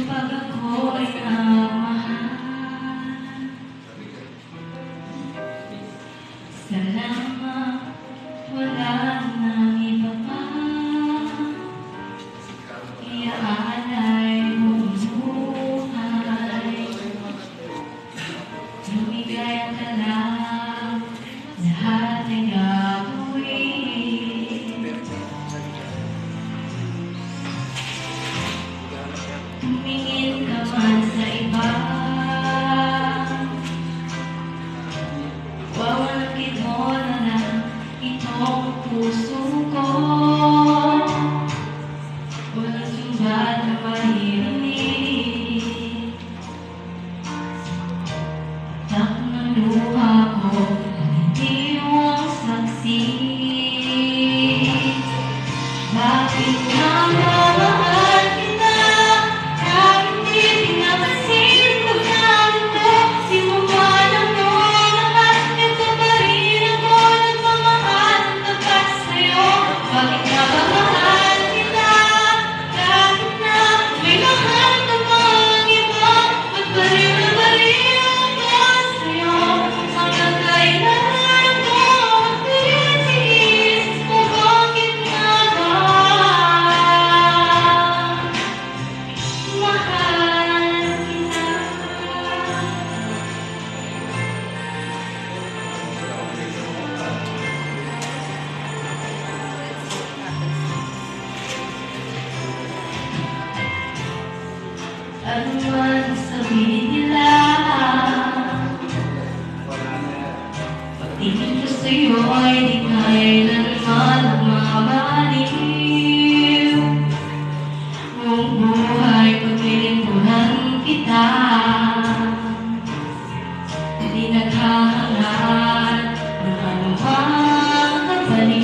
pag ako'y namahal. Salamat, wala nang iba pa. Iaalay mong buhay. Lumigaya ka lang, lahat ay gagawin. Tumingin ka man sa iba, wawalagin mo na lang itong puso ko. Walang sumbat na mahirapin. Tatak ng luha ko, hindi mo ang saksi. Bakit nga mahal kita? Kahit di pinapansin pagkain ko, di mo alam mo lahat. Ito pa rin ako nagmamahal ng tapat sa'yo. Bakit nga ba mahal kita? Kahit na may mahal ka pang iba, ba't baliw na baliw ako sa'yo? Hanggang kailan ako magtitiis? O bakit nga ba mahal kita? Ano man sabihin nila, pagtingin ko sa'yo ay di kailanman magmamaliw. Buong buhay pagpilintuhan kita, di naghahangat ng anumang kapalit.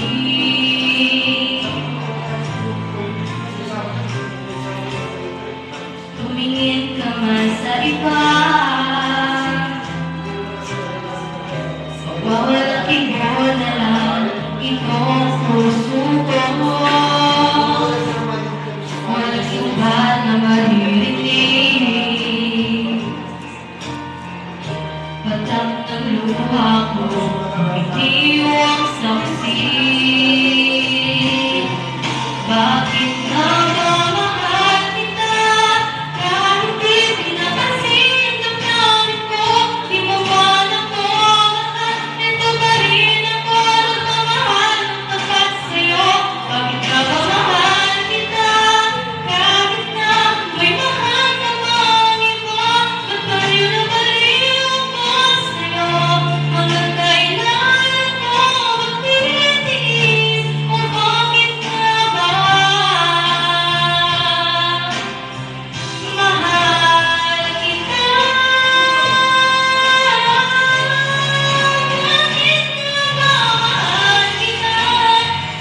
Tumingin ka man sa iba, wawalagin mo na lang itong puso ko. Walang sumbat na maririnig. Patak ng luha ko, hindi ang saksi. Bakit nga ba mahal kita? Kahit di pinapansin damdamin ko, di mo alam mo lahat. Ito pa rin ako nagmamahal ng tapat sa'yo. Bakit nga ba mahal kita? Kahit na may mahal ka pang iba, ba't baliw na baliw ako sa'yo? Hanggang kailan ako magtitiis? O bakit nga ba mahal kita? Bakit nga ba mahal kita?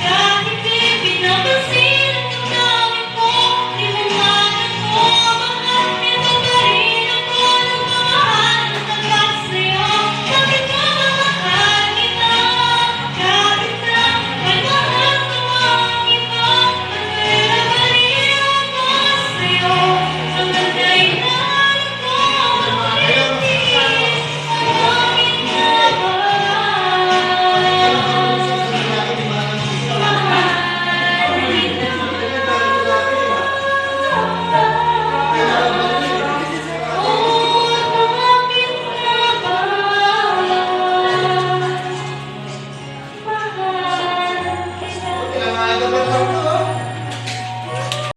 Kahit di pinapansin ang damdamin ko, di mo alam mo mahal. Ito pa rin ako nagmamahal ng tapat sa'yo. Bakit nga ba mahal kita? Kahit na may mahal ka pang iba, ba't baliw na baliw ako sa'yo? Hanggang kailan ako magtitiis? O bakit nga ba mahal kita?